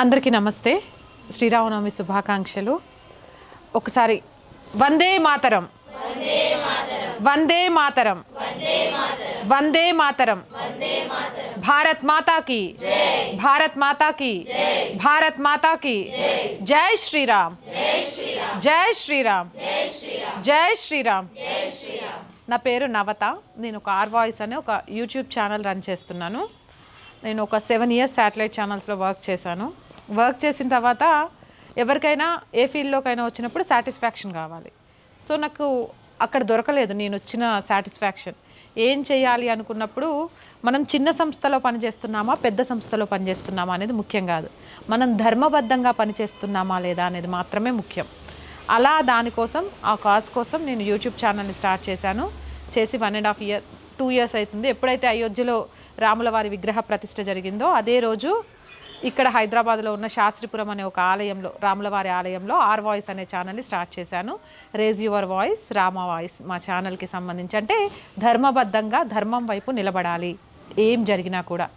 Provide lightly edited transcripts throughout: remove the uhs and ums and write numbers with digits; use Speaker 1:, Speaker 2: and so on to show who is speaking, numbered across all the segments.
Speaker 1: అందరికీ నమస్తే, శ్రీరామనవమి శుభాకాంక్షలు. ఒకసారి వందే మాతరం, వందే మాతరం, వందే మాతరం, భారత్ మాతాకి, భారత్ మాతాకి, భారత్ మాతాకి, జై శ్రీరామ్, జై శ్రీరామ్, జై శ్రీరామ్. నా పేరు నవత. నేను ఒక ఆర్ వాయిస్ అనే ఒక యూట్యూబ్ ఛానల్ రన్ చేస్తున్నాను. నేను ఒక 7 years శాటిలైట్ ఛానల్స్లో వర్క్ చేశాను. వర్క్ చేసిన తర్వాత ఎవరికైనా ఏ ఫీల్డ్లోకైనా వచ్చినప్పుడు సాటిస్ఫాక్షన్ కావాలి. సో నాకు అక్కడ దొరకలేదు నేను వచ్చిన సాటిస్ఫాక్షన్. ఏం చేయాలి అనుకున్నప్పుడు మనం చిన్న సంస్థలో పనిచేస్తున్నామా పెద్ద సంస్థలో పనిచేస్తున్నామా అనేది ముఖ్యం కాదు, మనం ధర్మబద్ధంగా పనిచేస్తున్నామా లేదా అనేది మాత్రమే ముఖ్యం. అలా దానికోసం ఆ కాజ్ కోసం నేను యూట్యూబ్ ఛానల్ని స్టార్ట్ చేశాను. చేసి 1.5 years 2 years అవుతుంది. ఎప్పుడైతే అయోధ్యలో రాముల వారి విగ్రహ ప్రతిష్ఠ జరిగిందో అదే రోజు ఇక్కడ హైదరాబాద్లో ఉన్న శాస్త్రిపురం అనే ఒక ఆలయంలో, రాములవారి ఆలయంలో ఆర్ వాయిస్ అనే ఛానల్ని స్టార్ట్ చేశాను. Raise your voice Rama voice మా ఛానల్కి సంబంధించి. అంటే ధర్మబద్ధంగా ధర్మం వైపు నిలబడాలి ఏం జరిగినా కూడా.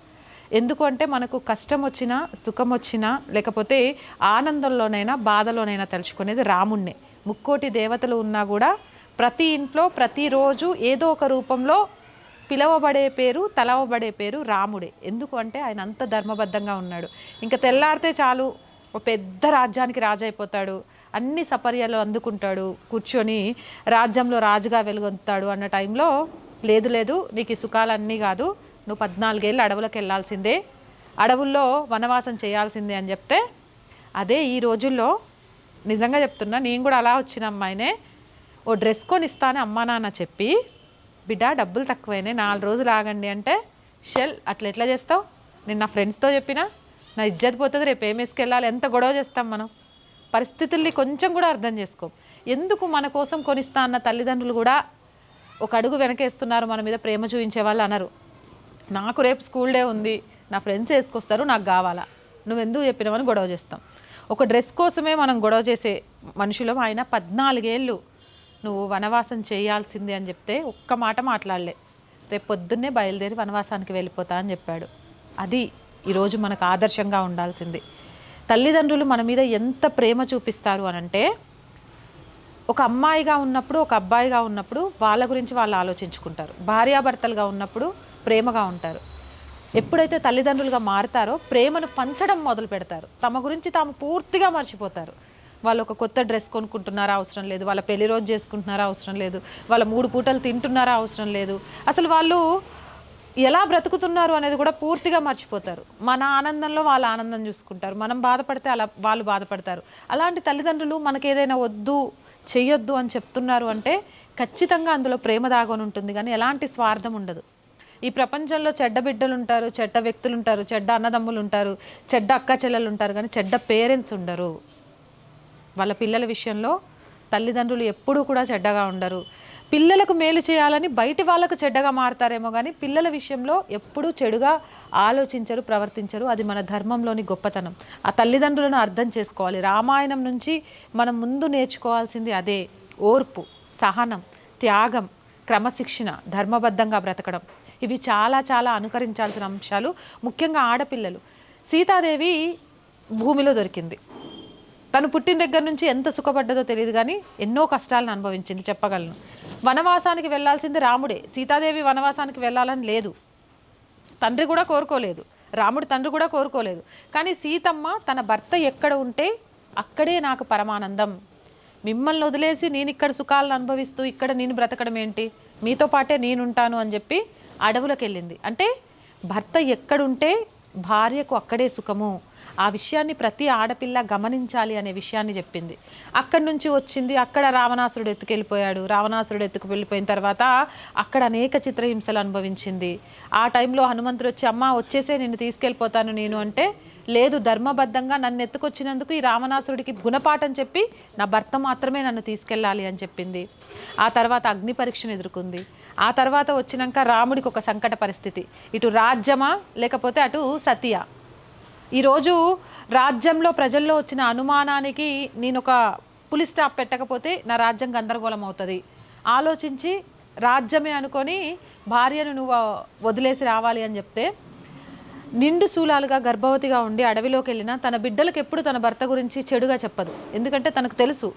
Speaker 1: ఎందుకు అంటే మనకు కష్టం వచ్చినా సుఖం వచ్చినా లేకపోతే ఆనందంలోనైనా బాధలోనైనా తలుచుకునేది రాముణ్ణే. ముక్కోటి దేవతలు ఉన్నా కూడా ప్రతి ఇంట్లో ప్రతిరోజు ఏదో ఒక రూపంలో పిలవబడే పేరు, తలవబడే పేరు రాముడే. ఎందుకు అంటే ఆయన అంత ధర్మబద్ధంగా ఉన్నాడు. ఇంకా తెల్లారితే చాలు ఒక పెద్ద రాజ్యానికి రాజు అయిపోతాడు, అన్ని సపర్యాలు అందుకుంటాడు, కూర్చొని రాజ్యంలో రాజుగా వెలుగొందుతాడు అన్న టైంలో లేదు లేదు నీకు ఈ సుఖాలన్నీ కాదు, నువ్వు 14 ఏళ్ళు అడవులకు వెళ్ళాల్సిందే, అడవుల్లో వనవాసం చేయాల్సిందే అని చెప్తే అదే ఈ రోజుల్లో నిజంగా చెప్తున్నా, నేను కూడా అలా వచ్చిన అమ్మాయినే. ఓ డ్రెస్ కొని ఇస్తాను అమ్మా నాన్న చెప్పి, బిడ్డ డబ్బులు తక్కువైనాయి 4 రోజులు ఆగండి అంటే షెల్ అట్లా ఎట్లా చేస్తావు? నేను నా ఫ్రెండ్స్తో చెప్పినా నా ఇజ్జత్ పోతుంది, రేపు ఏం వేసుకెళ్ళాలి, ఎంత గొడవ చేస్తాం మనం. పరిస్థితుల్ని కొంచెం కూడా అర్థం చేసుకో. ఎందుకు మన కోసం కొనిస్తా అన్న తల్లిదండ్రులు కూడా ఒక అడుగు వెనకేస్తున్నారు, మన మీద ప్రేమ చూపించే వాళ్ళు అనరు. నాకు రేపు స్కూల్ డే ఉంది, నా ఫ్రెండ్స్ వేసుకొస్తారు, నాకు కావాలా, నువ్వెందుకు చెప్పినావని గొడవ చేస్తాం. ఒక డ్రెస్ కోసమే మనం గొడవ చేసే మనుషులం. ఆయన 14 ఏళ్ళు నువ్వు వనవాసం చేయాల్సిందే అని చెప్తే ఒక్క మాట మాట్లాడలే, రేపు పొద్దున్నే బయలుదేరి వనవాసానికి వెళ్ళిపోతా అని చెప్పాడు. అది ఈరోజు మనకు ఆదర్శంగా ఉండాల్సింది. తల్లిదండ్రులు మన మీద ఎంత ప్రేమ చూపిస్తారు అనంటే, ఒక అమ్మాయిగా ఉన్నప్పుడు ఒక అబ్బాయిగా ఉన్నప్పుడు వాళ్ళ గురించి వాళ్ళు ఆలోచించుకుంటారు, భార్యాభర్తలుగా ఉన్నప్పుడు ప్రేమగా ఉంటారు. ఎప్పుడైతే తల్లిదండ్రులుగా మారుతారో ప్రేమను పంచడం మొదలు పెడతారు, తమ గురించి తాము పూర్తిగా మర్చిపోతారు. వాళ్ళు ఒక కొత్త డ్రెస్ కొనుక్కుంటున్నారా అవసరం లేదు, వాళ్ళ పెళ్లి రోజు చేసుకుంటున్నారా అవసరం లేదు, వాళ్ళ 3 పూటలు తింటున్నారా అవసరం లేదు, అసలు వాళ్ళు ఎలా బ్రతుకుతున్నారు అనేది కూడా పూర్తిగా మర్చిపోతారు. మన ఆనందంలో వాళ్ళ ఆనందం చూసుకుంటారు, మనం బాధపడితే అలా వాళ్ళు బాధపడతారు. అలాంటి తల్లిదండ్రులు మనకి ఏదైనా వద్దు చెయ్యొద్దు అని చెప్తున్నారు అంటే ఖచ్చితంగా అందులో ప్రేమ దాగొని ఉంటుంది, కానీ ఎలాంటి స్వార్థం ఉండదు. ఈ ప్రపంచంలో చెడ్డ బిడ్డలు ఉంటారు, చెడ్డ వ్యక్తులు ఉంటారు, చెడ్డ అన్నదమ్ములు ఉంటారు, చెడ్డ అక్క చెల్లెలు ఉంటారు, కానీ చెడ్డ పేరెంట్స్ ఉండరు. వాళ్ళ పిల్లల విషయంలో తల్లిదండ్రులు ఎప్పుడూ కూడా చెడ్డగా ఉండరు. పిల్లలకు మేలు చేయాలని బయటి వాళ్ళకు చెడ్డగా మారుతారేమో కానీ పిల్లల విషయంలో ఎప్పుడూ చెడుగా ఆలోచించరు, ప్రవర్తించరు. అది మన ధర్మంలోని గొప్పతనం. ఆ తల్లిదండ్రులను అర్థం చేసుకోవాలి. రామాయణం నుంచి మనం ముందు నేర్చుకోవాల్సింది అదే. ఓర్పు, సహనం, త్యాగం, క్రమశిక్షణ, ధర్మబద్ధంగా బ్రతకడం, ఇవి చాలా చాలా అనుకరించాల్సిన అంశాలు. ముఖ్యంగా ఆడపిల్లలు. సీతాదేవి భూమిలో దొరికింది. తను పుట్టిన దగ్గర నుంచి ఎంత సుఖపడ్డదో తెలియదు కానీ ఎన్నో కష్టాలను అనుభవించింది చెప్పగలను. వనవాసానికి వెళ్ళాల్సింది రాముడే, సీతాదేవి వనవాసానికి వెళ్ళాలని లేదు, తండ్రి కూడా కోరుకోలేదు, రాముడు తండ్రి కూడా కోరుకోలేదు. కానీ సీతమ్మ తన భర్త ఎక్కడ ఉంటే అక్కడే నాకు పరమానందం, మిమ్మల్ని వదిలేసి నేను ఇక్కడ సుఖాలను అనుభవిస్తూ ఇక్కడ నేను బ్రతకడం ఏంటి, మీతో పాటే నేనుంటాను అని చెప్పి అడవులకు వెళ్ళింది. అంటే భర్త ఎక్కడుంటే భార్యకు అక్కడే సుఖము. ఆ విషయాన్ని ప్రతి ఆడపిల్ల గమనించాలి అనే విషయాన్ని చెప్పింది. అక్కడి నుంచి వచ్చింది, అక్కడ రావణాసురుడు ఎత్తుకెళ్ళిపోయాడు. రావణాసురుడు వెళ్ళిపోయిన తర్వాత అక్కడ అనేక చిత్రహింసలు అనుభవించింది. ఆ టైంలో హనుమంతుడు వచ్చి అమ్మ వచ్చేసే నిన్ను తీసుకెళ్ళిపోతాను నేను అంటే లేదు ధర్మబద్ధంగా నన్ను ఎత్తుకొచ్చినందుకు ఈ రావణాసురుడికి గుణపాఠం చెప్పి నా భర్త మాత్రమే నన్ను తీసుకెళ్ళాలి అని చెప్పింది. ఆ తర్వాత అగ్ని పరీక్షను ఎదుర్కొంది. ఆ తర్వాత వచ్చినాక రాముడికి ఒక సంకట పరిస్థితి, ఇటు రాజ్యమా లేకపోతే అటు సతియా. ఈరోజు రాజ్యంలో ప్రజల్లో వచ్చిన అనుమానానికి నేను ఒక పులి స్టాప్ పెట్టకపోతే నా రాజ్యం గందరగోళం అవుతుంది ఆలోచించి రాజ్యమే అనుకొని భార్యను నువ్వు వదిలేసి రావాలి అని చెప్తే, నిండు శూలాలుగా గర్భవతిగా ఉండి అడవిలోకి వెళ్ళినా తన బిడ్డలకు ఎప్పుడు తన భర్త గురించి చెడుగా చెప్పదు. ఎందుకంటే తనకు తెలుసు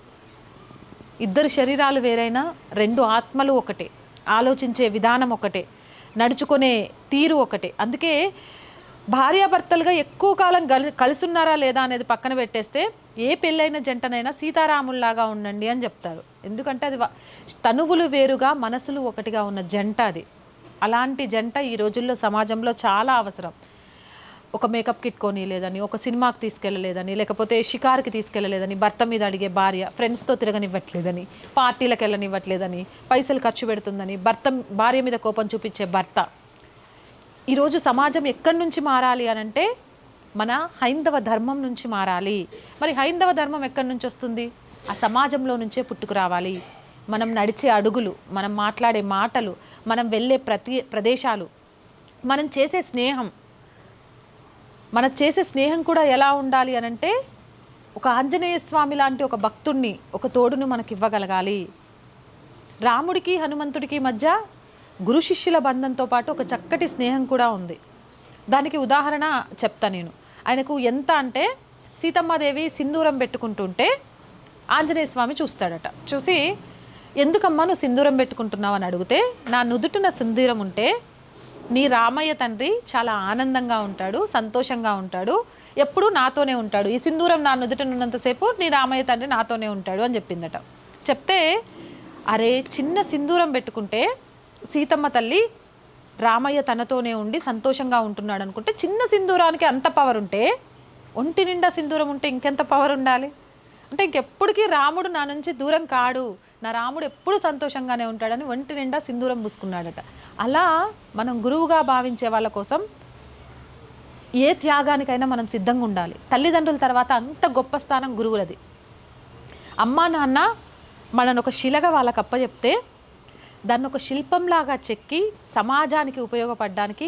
Speaker 1: ఇద్దరు శరీరాలు వేరైనా రెండు ఆత్మలు ఒకటే, ఆలోచించే విధానం ఒకటే, నడుచుకునే తీరు ఒకటే. అందుకే భార్యాభర్తలుగా ఎక్కువ కాలం కలిసి ఉన్నారా లేదా అనేది పక్కన పెట్టేస్తే ఏ పెళ్ళైన జంటనైనా సీతారాముల్లాగా ఉండండి అని చెప్తారు. ఎందుకంటే అది తనువులు వేరుగా మనసులు ఒకటిగా ఉన్న జంట అది. అలాంటి జంట ఈ రోజుల్లో సమాజంలో చాలా అవసరం. ఒక మేకప్ కిట్ కొనిలేదని, ఒక సినిమాకి తీసుకెళ్ళలేదని, లేకపోతే షికార్కి తీసుకెళ్ళలేదని, భర్త మీద అడిగే భార్య, ఫ్రెండ్స్తో తిరగనివ్వట్లేదని, పార్టీలకు వెళ్ళనివ్వట్లేదని, పైసలు ఖర్చు పెడుతుందని భార్య మీద కోపం చూపించే భర్త. ఈరోజు సమాజం ఎక్కడి నుంచి మారాలి అనంటే మన హైందవ ధర్మం నుంచి మారాలి. మరి హైందవ ధర్మం ఎక్కడి నుంచి వస్తుంది? ఆ సమాజంలో నుంచే పుట్టుకురావాలి. మనం నడిచే అడుగులు, మనం మాట్లాడే మాటలు, మనం వెళ్ళే ప్రదేశాలు, మనం చేసే స్నేహం కూడా ఎలా ఉండాలి అనంటే ఒక ఆంజనేయ స్వామి లాంటి ఒక భక్తుడిని, ఒక తోడును మనకి ఇవ్వగలగాలి. రాముడికి హనుమంతుడికి మధ్య గురు శిష్యుల బంధంతో పాటు ఒక చక్కటి స్నేహం కూడా ఉంది. దానికి ఉదాహరణ చెప్తా నేను. ఆయనకు ఎంత అంటే సీతమ్మాదేవి సింధూరం పెట్టుకుంటుంటే ఆంజనేయ స్వామి చూస్తాడట. చూసి, ఎందుకమ్మా నువ్వు సింధూరం పెట్టుకుంటున్నావు అని అడిగితే, నా నుదుటిన సింధూరం ఉంటే నీ రామయ్య తండ్రి చాలా ఆనందంగా ఉంటాడు, సంతోషంగా ఉంటాడు, ఎప్పుడూ నాతోనే ఉంటాడు. ఈ సింధూరం నా నుదుటిన ఉన్నంతసేపు నీ రామయ్య తండ్రి నాతోనే ఉంటాడు అని చెప్పిందట. చెప్తే, అరే చిన్న సింధూరం పెట్టుకుంటే సీతమ్మ తల్లి రామయ్య తనతోనే ఉండి సంతోషంగా ఉంటున్నాడు అనుకుంటే, చిన్న సింధూరానికి అంత పవర్ ఉంటే ఒంటి నిండా సింధూరం ఉంటే ఇంకెంత పవర్ ఉండాలి? అంటే ఇంకెప్పటికీ రాముడు నా నుంచి దూరం కాడు, నా రాముడు ఎప్పుడు సంతోషంగానే ఉంటాడని ఒంటి నిండా సింధూరం పూసుకున్నాడట. అలా మనం గురువుగా భావించే వాళ్ళ కోసం ఏ త్యాగానికైనా మనం సిద్ధంగా ఉండాలి. తల్లిదండ్రుల తర్వాత అంత గొప్ప స్థానం గురువులది. అమ్మా నాన్న మనను ఒక శిలగా వాళ్ళకి అప్పచెప్తే దాన్ని ఒక శిల్పంలాగా చెక్కి సమాజానికి ఉపయోగపడడానికి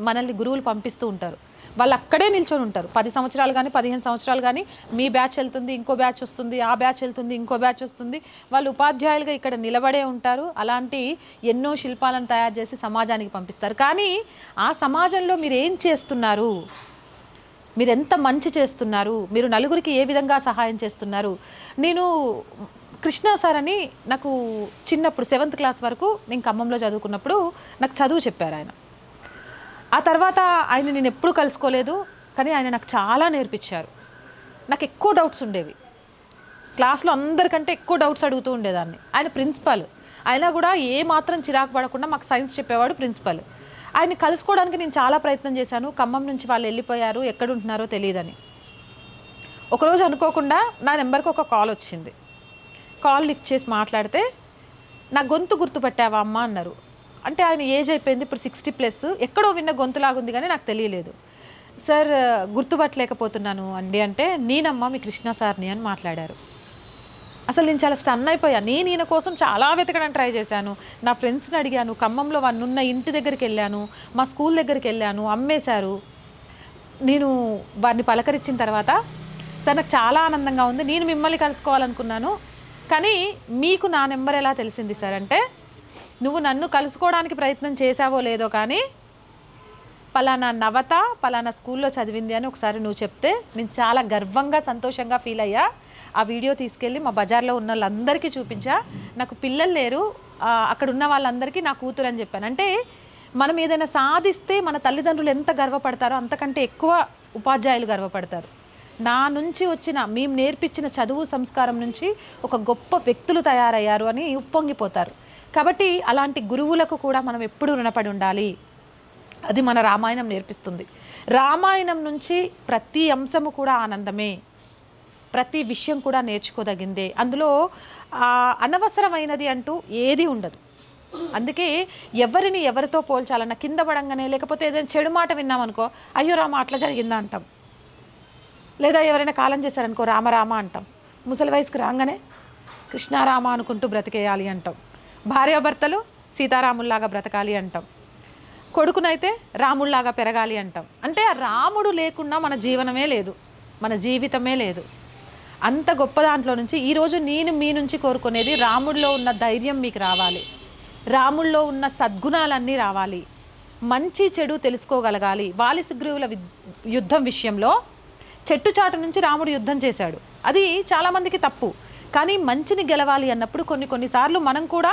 Speaker 1: మనల్ని గురువులు పంపిస్తూ ఉంటారు. వాళ్ళు అక్కడే నిల్చొని ఉంటారు. 10 సంవత్సరాలు కానీ 15 సంవత్సరాలు కానీ మీ బ్యాచ్ వెళ్తుంది, ఇంకో బ్యాచ్ వస్తుంది, ఆ బ్యాచ్ వెళ్తుంది, ఇంకో బ్యాచ్ వస్తుంది. వాళ్ళు ఉపాధ్యాయులుగా ఇక్కడ నిలబడే ఉంటారు. అలాంటి ఎన్నో శిల్పాలను తయారు చేసి సమాజానికి పంపిస్తారు. కానీ ఆ సమాజంలో మీరు ఏం చేస్తున్నారు, మీరు ఎంత మంచి చేస్తున్నారు, మీరు నలుగురికి ఏ విధంగా సహాయం చేస్తున్నారు. నేను కృష్ణ సార్ అని నాకు చిన్నప్పుడు 7th క్లాస్ వరకు నేను ఖమ్మంలో చదువుకున్నప్పుడు నాకు చదువు చెప్పారు ఆయన. ఆ తర్వాత ఆయన నేను ఎప్పుడు కలుసుకోలేదు, కానీ ఆయన నాకు చాలా నేర్పించారు. నాకు ఎక్కువ డౌట్స్ ఉండేవి, క్లాస్లో అందరికంటే ఎక్కువ డౌట్స్ అడుగుతూ ఉండేదాన్ని. ఆయన ప్రిన్సిపల్ అయినా కూడా ఏ మాత్రం చిరాకు పడకుండా మాకు సైన్స్ చెప్పేవాడు ప్రిన్సిపల్. ఆయన్ని కలుసుకోవడానికి నేను చాలా ప్రయత్నం చేశాను. ఖమ్మం నుంచి వాళ్ళు వెళ్ళిపోయారు, ఎక్కడుంటున్నారో తెలియదని. ఒకరోజు అనుకోకుండా నా నెంబర్కి ఒక కాల్ వచ్చింది. కాల్ లిఫ్ట్ చేసి మాట్లాడితే, నా గొంతు గుర్తుపట్టావా అమ్మ అన్నారు. అంటే ఆయన ఏజ్ అయిపోయింది, ఇప్పుడు 60+, ఎక్కడో విన్న గొంతులాగుంది కానీ నాకు తెలియలేదు. సార్ గుర్తుపట్టలేకపోతున్నాను అండి అంటే, నేనమ్మ మీ కృష్ణ సార్ని అని మాట్లాడారు. అసలు నేను చాలా స్టన్ అయిపోయాను. నేను ఈయన కోసం చాలా వెతకడానికి ట్రై చేశాను. నా ఫ్రెండ్స్ని అడిగాను, ఖమ్మంలో వాళ్ళు ఉన్న ఇంటి దగ్గరికి వెళ్ళాను, మా స్కూల్ దగ్గరికి వెళ్ళాను, అమ్మేశారు. నేను వారిని పలకరించిన తర్వాత, సార్ నాకు చాలా ఆనందంగా ఉంది, నేను మిమ్మల్ని కలుసుకోవాలనుకున్నాను, కానీ మీకు నా నెంబర్ ఎలా తెలిసింది సార్ అంటే, నువ్వు నన్ను కలుసుకోవడానికి ప్రయత్నం చేసావో లేదో కానీ పలానా నవత పలానా స్కూల్లో చదివింది అని ఒకసారి నువ్వు చెప్తే నేను చాలా గర్వంగా సంతోషంగా ఫీల్ అయ్యా. ఆ వీడియో తీసుకెళ్ళి మా బజార్లో ఉన్న వాళ్ళందరికీ చూపించా. నాకు పిల్లలు లేరు, అక్కడ ఉన్న వాళ్ళందరికీ నా కూతురు అని చెప్పాను. అంటే మనం ఏదైనా సాధిస్తే మన తల్లిదండ్రులు ఎంత గర్వపడతారో అంతకంటే ఎక్కువ ఉపాధ్యాయులు గర్వపడతారు. నా నుంచి వచ్చిన మేము నేర్పించిన చదువు సంస్కారం నుంచి ఒక గొప్ప వ్యక్తులు తయారయ్యారు అని ఉప్పొంగిపోతారు. కాబట్టి అలాంటి గురువులకు కూడా మనం ఎప్పుడూ రుణపడి ఉండాలి. అది మన రామాయణం నేర్పిస్తుంది. రామాయణం నుంచి ప్రతి అంశము కూడా ఆనందమే, ప్రతి విషయం కూడా నేర్చుకోదగిందే. అందులో అనవసరమైనది అంటూ ఏది ఉండదు. అందుకే ఎవరిని ఎవరితో పోల్చాలన్నా కింద పడంగానే, లేకపోతే ఏదైనా చెడు మాట విన్నామనుకో, అయ్యో రామ అట్లా జరిగిందా అంటాం. లేదా ఎవరైనా కాలం చేశారనుకో రామ రామ అంటాం. ముసలి వయసుకు రాగానే కృష్ణారామ అనుకుంటూ బ్రతికేయాలి అంటాం. భార్యాభర్తలు సీతారాముల్లాగా బ్రతకాలి అంటాం. కొడుకునైతే రాముల్లాగా పెరగాలి అంటాం. అంటే ఆ రాముడు లేకుండా మన జీవనమే లేదు, మన జీవితమే లేదు. అంత గొప్ప దాంట్లో నుంచి ఈరోజు నేను మీ నుంచి కోరుకునేది, రాముడిలో ఉన్న ధైర్యం మీకు రావాలి, రాముడిలో ఉన్న సద్గుణాలన్నీ రావాలి, మంచి చెడు తెలుసుకోగలగాలి. వాలి సుగ్రీవుల యుద్ధం విషయంలో చెట్టు చాటు నుంచి రాముడు యుద్ధం చేశాడు, అది చాలామందికి తప్పు. కానీ మంచిని గెలవాలి అన్నప్పుడు కొన్నిసార్లు మనం కూడా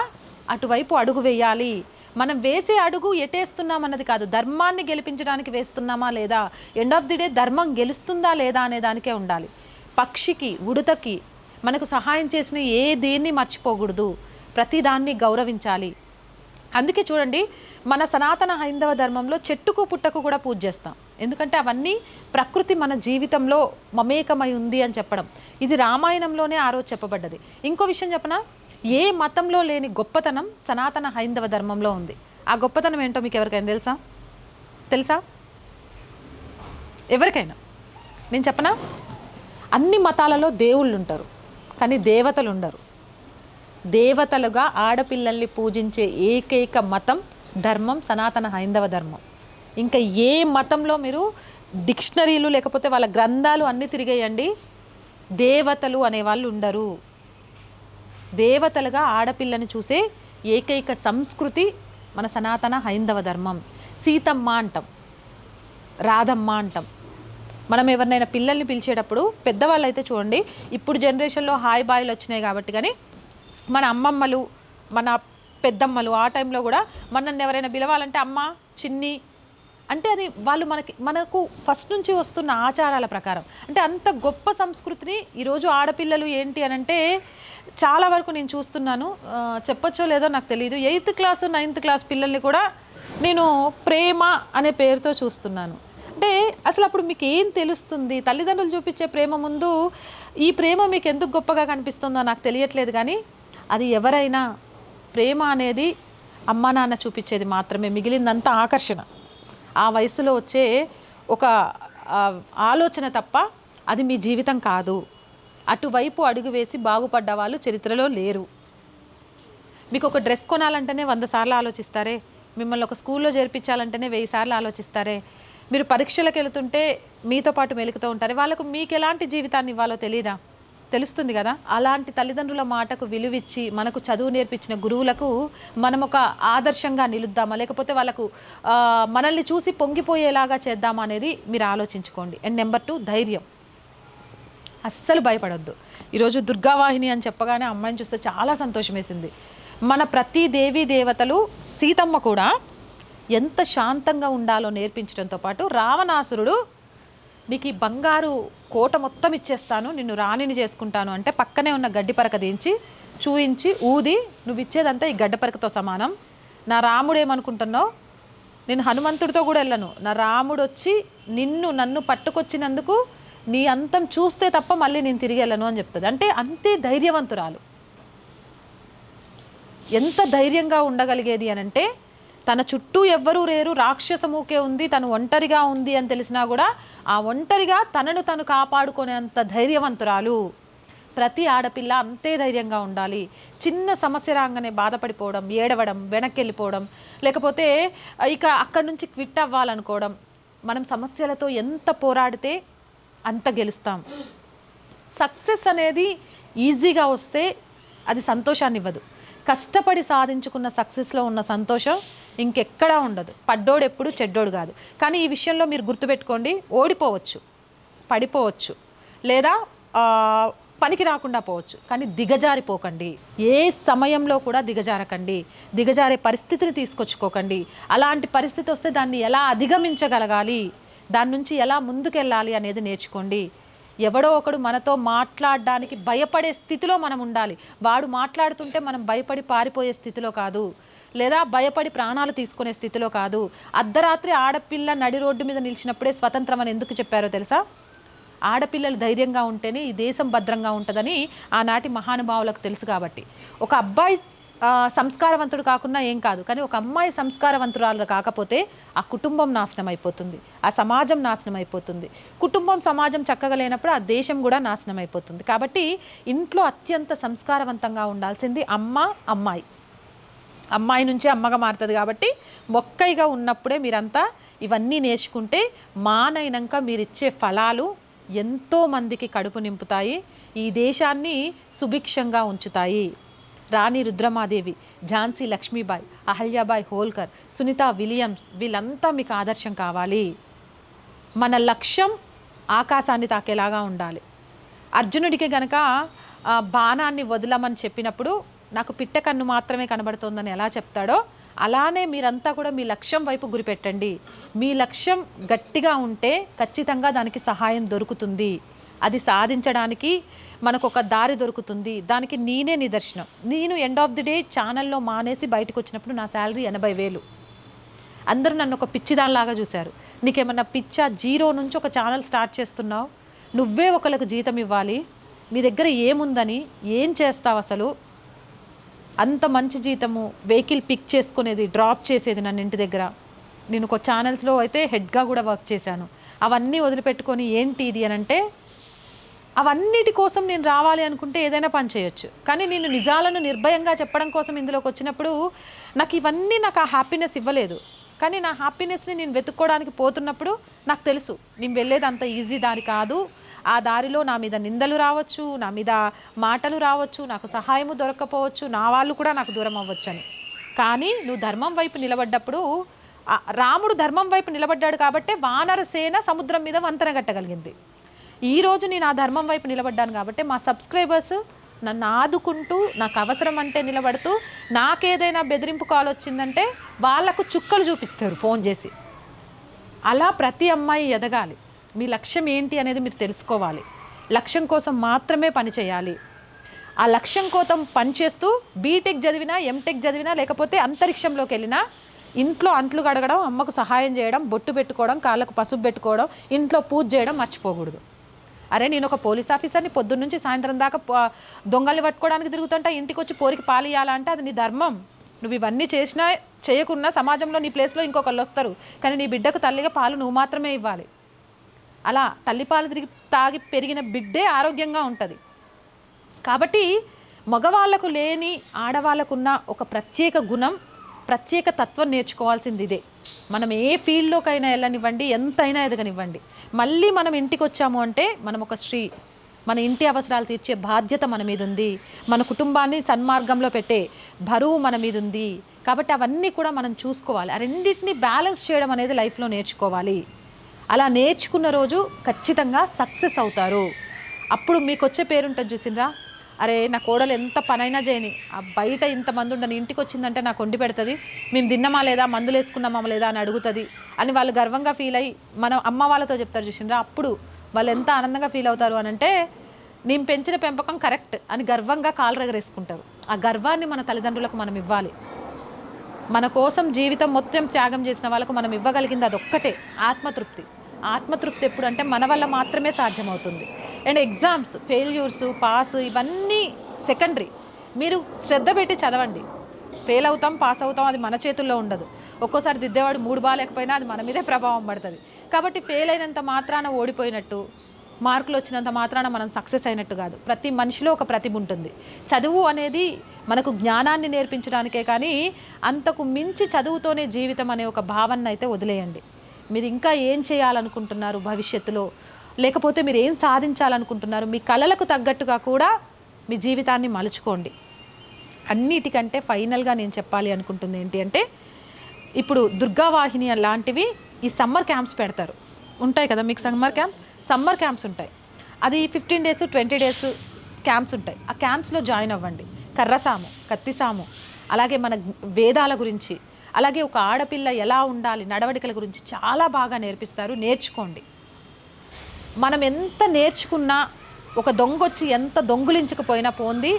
Speaker 1: అటువైపు అడుగు వేయాలి. మనం వేసే అడుగు ఎటేస్తున్నామన్నది కాదు, ధర్మాన్ని గెలిపించడానికి వేస్తున్నామా లేదా, ఎండ్ ఆఫ్ ది డే ధర్మం గెలుస్తుందా లేదా అనే దానికే ఉండాలి. పక్షికి ఉడతకి మనకు సహాయం చేసిన దేన్ని మర్చిపోకూడదు, ప్రతిదాన్ని గౌరవించాలి. అందుకే చూడండి, మన సనాతన హైందవ ధర్మంలో చెట్టుకు పుట్టకు కూడా పూజ చేస్తాం. ఎందుకంటే అవన్నీ ప్రకృతి మన జీవితంలో మమేకమై ఉంది అని చెప్పడం. ఇది రామాయణంలోనే ఆ రోజు చెప్పబడ్డది. ఇంకో విషయం చెప్పనా, ఏ మతంలో లేని గొప్పతనం సనాతన హైందవ ధర్మంలో ఉంది. ఆ గొప్పతనం ఏంటో మీకు ఎవరికైనా తెలుసా? ఎవరికైనా నేను చెప్పనా? అన్ని మతాలలో దేవుళ్ళు ఉంటారు, కానీ దేవతలు ఉండరు. దేవతలుగా ఆడపిల్లల్ని పూజించే ఏకైక మతం, ధర్మం సనాతన హైందవ ధర్మం. ఇంకా ఏ మతంలో మీరు డిక్షనరీలు లేకపోతే వాళ్ళ గ్రంథాలు అన్నీ తిరిగేయండి, దేవతలు అనేవాళ్ళు ఉండరు. దేవతలుగా ఆడపిల్లని చూసే ఏకైక సంస్కృతి మన సనాతన హైందవ ధర్మం. సీతమ్మ అంటాం, రాధమ్మ అంటాం. మనం ఎవరినైనా పిల్లల్ని పిలిచేటప్పుడు పెద్దవాళ్ళు అయితే చూడండి, ఇప్పుడు జనరేషన్లో హాయ్ బాయ్లు వచ్చినాయి కాబట్టి, కానీ మన అమ్మమ్మలు మన పెద్దమ్మలు ఆ టైంలో కూడా మనల్ని ఎవరైనా పిలవాలంటే అమ్మ, చిన్ని అంటే అది వాళ్ళు మనకు ఫస్ట్ నుంచి వస్తున్న ఆచారాల ప్రకారం. అంటే అంత గొప్ప సంస్కృతిని ఈరోజు ఆడపిల్లలు ఏంటి అని అంటే చాలా వరకు నేను చూస్తున్నాను, చెప్పొచ్చో లేదో నాకు తెలియదు, 8th క్లాసు 9th క్లాస్ పిల్లల్ని కూడా నేను ప్రేమ అనే పేరుతో చూస్తున్నాను. అంటే అసలు అప్పుడు మీకు ఏం తెలుస్తుంది? తల్లిదండ్రులు చూపించే ప్రేమ ముందు ఈ ప్రేమ మీకు ఎందుకు గొప్పగా కనిపిస్తుందో నాకు తెలియట్లేదు. కానీ అది ఎవరైనా ప్రేమ అనేది అమ్మా నాన్న చూపించేది మాత్రమే, మిగిలిందంతా ఆకర్షణ, ఆ వయసులో వచ్చే ఒక ఆలోచన తప్ప అది మీ జీవితం కాదు. అటువైపు అడుగు వేసి బాగుపడ్డ వాళ్ళు చరిత్రలో లేరు. మీకు ఒక డ్రెస్ కొనాలంటేనే 100 సార్లు ఆలోచిస్తారే, మిమ్మల్ని ఒక స్కూల్లో చేర్పించాలంటేనే 1000 సార్లు ఆలోచిస్తారే, మీరు పరీక్షలకు వెళుతుంటే మీతో పాటు మెలుకుతూ ఉంటారు. వాళ్ళకు మీకు ఎలాంటి జీవితాన్ని ఇవ్వాలో తెలీదా? తెలుస్తుంది కదా. అలాంటి తల్లిదండ్రుల మాటకు విలువిచ్చి మనకు చదువు నేర్పించిన గురువులకు మనం ఒక ఆదర్శంగా నిలుద్దామా, లేకపోతే వాళ్ళకు మనల్ని చూసి పొంగిపోయేలాగా చేద్దామా అనేది మీరు ఆలోచించుకోండి. అండ్ నెంబర్ 2, ధైర్యం. అస్సలు భయపడొద్దు. ఈరోజు దుర్గావాహిని అని చెప్పగానే అమ్మాయిని చూస్తే చాలా సంతోషం వేసింది. మన ప్రతి దేవీ దేవతలు, సీతమ్మ కూడా ఎంత శాంతంగా ఉండాలో నేర్పించడంతో పాటు, రావణాసురుడు నీకు ఈ బంగారు కోట మొత్తం ఇచ్చేస్తాను, నిన్ను రాణిని చేసుకుంటాను అంటే పక్కనే ఉన్న గడ్డిపరక దించి చూయించి ఊది, నువ్వు ఇచ్చేదంతా ఈ గడ్డపరకతో సమానం, నా రాముడు ఏమనుకుంటున్నావు, నేను హనుమంతుడితో కూడా వెళ్ళను, నా రాముడు వచ్చి నన్ను పట్టుకొచ్చినందుకు నీ అంతం చూస్తే తప్ప మళ్ళీ నేను తిరిగి వెళ్ళను అని చెప్తుంది. అంటే అంతే ధైర్యవంతురాలు. ఎంత ధైర్యంగా ఉండగలిగేది అని అంటే, తన చుట్టూ ఎవ్వరూ లేరు, రాక్షసమూకే ఉంది, తను ఒంటరిగా ఉంది అని తెలిసినా కూడా ఆ ఒంటరిగా తనను తను కాపాడుకునేంత ధైర్యవంతురాలు. ప్రతి ఆడపిల్ల అంతే ధైర్యంగా ఉండాలి. చిన్న సమస్య రాగానే బాధపడిపోవడం, ఏడవడం, వెనక్కి వెళ్ళిపోవడం, లేకపోతే ఇక అక్కడి నుంచి క్విట్ అవ్వాలనుకోవడం. మనం సమస్యలతో ఎంత పోరాడితే అంత గెలుస్తాం. సక్సెస్ అనేది ఈజీగా వస్తే అది సంతోషాన్ని ఇవ్వదు. కష్టపడి సాధించుకున్న సక్సెస్లో ఉన్న సంతోషం ఇంకెక్కడా ఉండదు. పడ్డోడు ఎప్పుడు చెడ్డోడు కాదు. కానీ ఈ విషయంలో మీరు గుర్తుపెట్టుకోండి, ఓడిపోవచ్చు, పడిపోవచ్చు, లేదా పనికి రాకుండా పోవచ్చు, కానీ దిగజారిపోకండి. ఏ సమయంలో కూడా దిగజారకండి, దిగజారే పరిస్థితిని తీసుకొచ్చుకోకండి. అలాంటి పరిస్థితి వస్తే దాన్ని ఎలా అధిగమించగలగాలి, దాని నుంచి ఎలా ముందుకెళ్ళాలి అనేది నేర్చుకోండి. ఎవడో ఒకడు మనతో మాట్లాడడానికి భయపడే స్థితిలో మనం ఉండాలి. వాడు మాట్లాడుతుంటే మనం భయపడి పారిపోయే స్థితిలో కాదు, లేదా భయపడి ప్రాణాలు తీసుకునే స్థితిలో కాదు. అర్ధరాత్రి ఆడపిల్ల నడి రోడ్డు మీద నిలిచినప్పుడే స్వతంత్రం అని ఎందుకు చెప్పారో తెలుసా? ఆడపిల్లలు ధైర్యంగా ఉంటేనే ఈ దేశం భద్రంగా ఉంటుందని ఆనాటి మహానుభావులకు తెలుసు. కాబట్టి ఒక అబ్బాయి సంస్కారవంతుడు కాకుండా ఏం కాదు, కానీ ఒక అమ్మాయి సంస్కారవంతురాలు కాకపోతే ఆ కుటుంబం నాశనం అయిపోతుంది, ఆ సమాజం నాశనం అయిపోతుంది. కుటుంబం సమాజం చక్కగా లేనప్పుడు ఆ దేశం కూడా నాశనం అయిపోతుంది. కాబట్టి ఇంట్లో అత్యంత సంస్కారవంతంగా ఉండాల్సింది అమ్మాయి నుంచి అమ్మగా మారుతుంది. కాబట్టి మొక్కైగా ఉన్నప్పుడే మీరంతా ఇవన్నీ నేర్చుకుంటే మానైనాక మీరిచ్చే ఫలాలు ఎంతోమందికి కడుపు నింపుతాయి, ఈ దేశాన్ని సుభిక్షంగా ఉంచుతాయి. రాణి రుద్రమాదేవి, ఝాన్సీ లక్ష్మీబాయి, అహల్యాబాయి హోల్కర్, సునీతా విలియమ్స్, వీళ్ళంతా మీకు ఆదర్శం కావాలి. మన లక్ష్యం ఆకాశాన్ని తాకేలాగా ఉండాలి. అర్జునుడికి గనక బాణాన్ని వదలమని చెప్పినప్పుడు నాకు పిట్ట కన్ను మాత్రమే కనబడుతోందని ఎలా చెప్తాడో అలానే మీరంతా కూడా మీ లక్ష్యం వైపు గురిపెట్టండి. మీ లక్ష్యం గట్టిగా ఉంటే ఖచ్చితంగా దానికి సహాయం దొరుకుతుంది. అది సాధించడానికి మనకు ఒక దారి దొరుకుతుంది. దానికి నేనే నిదర్శనం. నేను ఎండ్ ఆఫ్ ది డే ఛానల్లో మానేసి బయటకు వచ్చినప్పుడు నా శాలరీ 80,000. అందరూ నన్ను ఒక పిచ్చిదానిలాగా చూశారు. నీకేమన్నా పిచ్చా, జీరో నుంచి ఒక ఛానల్ స్టార్ట్ చేస్తున్నావు, నువ్వే ఒకరికి జీతం ఇవ్వాలి, మీ దగ్గర ఏముందని, ఏం చేస్తావు అసలు, అంత మంచి జీతము, వెహికల్ పిక్ చేసుకునేది, డ్రాప్ చేసేది నన్ను ఇంటి దగ్గర. నేను ఒక ఛానల్స్లో అయితే హెడ్గా కూడా వర్క్ చేశాను. అవన్నీ వదిలిపెట్టుకొని ఏంటి ఇది అని అంటే, అవన్నిటి కోసం నేను రావాలి అనుకుంటే ఏదైనా పని చేయొచ్చు. కానీ నేను నిజాలను నిర్భయంగా చెప్పడం కోసం ఇందులోకి వచ్చినప్పుడు నాకు ఆ హ్యాపీనెస్ ఇవ్వలేదు. కానీ నా హ్యాపీనెస్ని నేను వెతుక్కోవడానికి పోతున్నప్పుడు నాకు తెలుసు నేను వెళ్ళేది అంత ఈజీ దారి కాదు. ఆ దారిలో నా మీద నిందలు రావచ్చు, నా మీద మాటలు రావచ్చు, నాకు సహాయము దొరకకపోవచ్చు, నా వాళ్ళు కూడా నాకు దూరం అవ్వచ్చు అని. కానీ నువ్వు ధర్మం వైపు నిలబడ్డప్పుడు, రాముడు ధర్మం వైపు నిలబడ్డాడు కాబట్టే వానర సేన సముద్రం మీద వంతెన కట్టగలిగింది. ఈరోజు నేను ఆ ధర్మం వైపు నిలబడ్డాను కాబట్టి మా సబ్స్క్రైబర్స్ నన్ను ఆదుకుంటూ, నాకు అవసరం అంటే నిలబడుతూ, నాకేదైనా బెదిరింపు కాల్ వచ్చిందంటే వాళ్లకు చుక్కలు చూపిస్తారు ఫోన్ చేసి. అలా ప్రతి అమ్మాయి ఎదగాలి. మీ లక్ష్యం ఏంటి అనేది మీరు తెలుసుకోవాలి. లక్ష్యం కోసం మాత్రమే పని చేయాలి. ఆ లక్ష్యం కోసం పనిచేస్తూ బీటెక్ చదివినా, ఎంటెక్ చదివినా, లేకపోతే అంతరిక్షంలోకి వెళ్ళినా ఇంట్లో అంట్లు కడగడం, అమ్మకు సహాయం చేయడం, బొట్టు పెట్టుకోవడం, కాళ్ళకు పసుపు పెట్టుకోవడం, ఇంట్లో పూజ చేయడం మర్చిపోకూడదు. అరే నేను ఒక పోలీస్ ఆఫీసర్ని, పొద్దున్న నుంచి సాయంత్రం దాకా దొంగల్ని పట్టుకోవడానికి తిరుగుతుంటా, ఇంటికి వచ్చి పోరికి పాలు ఇవ్వాలంటే అది నీ ధర్మం. నువ్వు ఇవన్నీ చేసినా చేయకున్నా సమాజంలో నీ ప్లేస్లో ఇంకొకళ్ళు వస్తారు. కానీ నీ బిడ్డకు తల్లిగా పాలు నువ్వు మాత్రమే ఇవ్వాలి. అలా తల్లిపాలు తాగి పెరిగిన బిడ్డే ఆరోగ్యంగా ఉంటుంది. కాబట్టి మగవాళ్లకు లేని ఆడవాళ్ళకున్న ఒక ప్రత్యేక గుణం, ప్రత్యేక తత్వం నేర్చుకోవాల్సింది ఇదే. మనం ఏ ఫీల్డ్లోకైనా వెళ్ళనివ్వండి, ఎంతైనా ఎదగనివ్వండి, మళ్ళీ మనం ఇంటికి వచ్చాము అంటే మనం ఒక స్త్రీ, మన ఇంటి అవసరాలు తీర్చే బాధ్యత మన మీద ఉంది, మన కుటుంబాన్ని సన్మార్గంలో పెట్టే బరువు మన మీద ఉంది. కాబట్టి అవన్నీ కూడా మనం చూసుకోవాలి. ఆ రెండింటిని బ్యాలెన్స్ చేయడం అనేది లైఫ్లో నేర్చుకోవాలి. అలా నేర్చుకున్న రోజు ఖచ్చితంగా సక్సెస్ అవుతారు. అప్పుడు మీకు వచ్చే పేరుంటుంది చూసిండ్రా, అరే నా కోడలు ఎంత పనైనా చేయని, ఆ బయట ఇంతమంది ఉండని ఇంటికి వచ్చిందంటే నాకు వండి పెడుతుంది, మేము తిన్నామా లేదా, మందులు వేసుకున్నామా లేదా అని అడుగుతుంది అని వాళ్ళు గర్వంగా ఫీల్ అయ్యి మనం అమ్మ వాళ్ళతో చెప్తారు చూసిండ్రా. అప్పుడు వాళ్ళు ఎంత ఆనందంగా ఫీల్ అవుతారు అని అంటే, నేను పెంచిన పెంపకం కరెక్ట్ అని గర్వంగా కాలు రగరేసుకుంటారు. ఆ గర్వాన్ని మన తల్లిదండ్రులకు మనం ఇవ్వాలి. మన కోసం జీవితం మొత్తం త్యాగం చేసిన వాళ్ళకు మనం ఇవ్వగలిగింది అదొక్కటే, ఆత్మతృప్తి. ఆత్మతృప్తి ఎప్పుడు అంటే మన వల్ల మాత్రమే సాధ్యమవుతుంది. అండ్ ఎగ్జామ్స్, ఫెయిల్యూర్స్, పాస్ ఇవన్నీ సెకండరీ. మీరు శ్రద్ధ పెట్టి చదవండి. ఫెయిల్ అవుతాం, పాస్ అవుతాం, అది మన చేతుల్లో ఉండదు. ఒక్కోసారి దిద్దేవాడు మూడు బాగాలేకపోయినా అది మన మీదే ప్రభావం పడుతుంది. కాబట్టి ఫెయిల్ అయినంత మాత్రాన ఓడిపోయినట్టు, మార్కులు వచ్చినంత మాత్రాన మనం సక్సెస్ అయినట్టు కాదు. ప్రతి మనిషిలో ఒక ప్రతిభ ఉంటుంది. చదువు అనేది మనకు జ్ఞానాన్ని నేర్పించడానికే, కానీ అంతకు మించి చదువుతోనే జీవితం అనే ఒక భావన అయితే వదిలేయండి. మీరు ఇంకా ఏం చేయాలనుకుంటున్నారు భవిష్యత్తులో, లేకపోతే మీరు ఏం సాధించాలనుకుంటున్నారు, మీ కలలకు తగ్గట్టుగా కూడా మీ జీవితాన్ని మలుచుకోండి. అన్నిటికంటే ఫైనల్గా నేను చెప్పాలి అనుకుంటుంది ఏంటి అంటే, ఇప్పుడు దుర్గావాహిని లాంటివి ఈ సమ్మర్ క్యాంప్స్ పెడతారు, ఉంటాయి కదా మీకు సమ్మర్ క్యాంప్స్ ఉంటాయి. అది 15 days 20 days క్యాంప్స్ ఉంటాయి. ఆ క్యాంప్స్లో జాయిన్ అవ్వండి. కర్రసాము, కత్తిసాము, అలాగే మన వేదాల గురించి, అలాగే ఒక ఆడపిల్ల ఎలా ఉండాలి, నడవడికల గురించి చాలా బాగా నేర్పిస్తారు. నేర్చుకోండి. మనం ఎంత నేర్చుకున్నా, ఒక దొంగొచ్చి ఎంత దొంగులించకపోయినా పోంది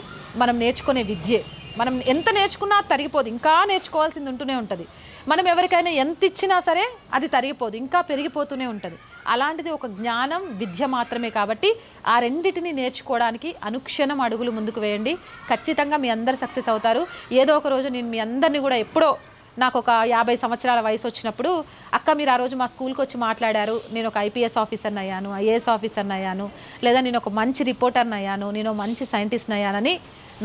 Speaker 1: మనం నేర్చుకునే విద్యే. మనం ఎంత నేర్చుకున్నా తరిగిపోదు, ఇంకా నేర్చుకోవాల్సింది ఉంటూనే ఉంటుంది. మనం ఎవరికైనా ఎంత ఇచ్చినా సరే అది తరిగిపోదు, ఇంకా పెరిగిపోతూనే ఉంటుంది. అలాంటిది ఒక జ్ఞానం, విద్య మాత్రమే. కాబట్టి ఆ రెండింటిని నేర్చుకోవడానికి అనుక్షణం అడుగులు ముందుకు వేయండి. ఖచ్చితంగా మీ అందరు సక్సెస్ అవుతారు. ఏదో ఒక రోజు నేను మీ అందరినీ కూడా ఎప్పుడో నాకు ఒక 50 సంవత్సరాల వయసు వచ్చినప్పుడు, అక్క మీరు ఆ రోజు మా స్కూల్కి వచ్చి మాట్లాడారు, నేను ఒక ఐపీఎస్ ఆఫీసర్ని అయ్యాను, ఐఏఎస్ ఆఫీసర్ని అయ్యాను, లేదా నేను ఒక మంచి రిపోర్టర్ని అయ్యాను, నేను మంచి సైంటిస్ట్ని అయ్యానని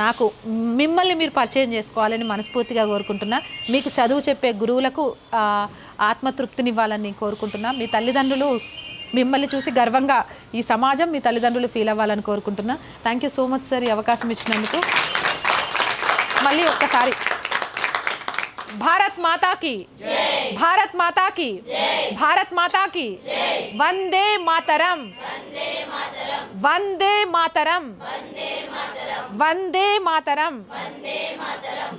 Speaker 1: నాకు మిమ్మల్ని మీరు పరిచయం చేసుకోవాలని మనస్ఫూర్తిగా కోరుకుంటున్నా. మీకు చదువు చెప్పే గురువులకు ఆత్మతృప్తినివ్వాలని నేను కోరుకుంటున్నా. మీ తల్లిదండ్రులు మిమ్మల్ని చూసి గర్వంగా ఈ సమాజం, మీ తల్లిదండ్రులు ఫీల్ అవ్వాలని కోరుకుంటున్నా. Thank you so much sir, ఈ అవకాశం ఇచ్చినందుకు. మళ్ళీ ఒక్కసారి భారత్ మాతా की भारत माता की भारत माता की वंदे मातरम वंदे मातरम वंदे मातरम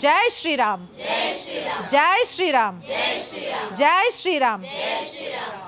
Speaker 1: जय श्री राम जय श्री राम जय श्री राम जय श्री राम।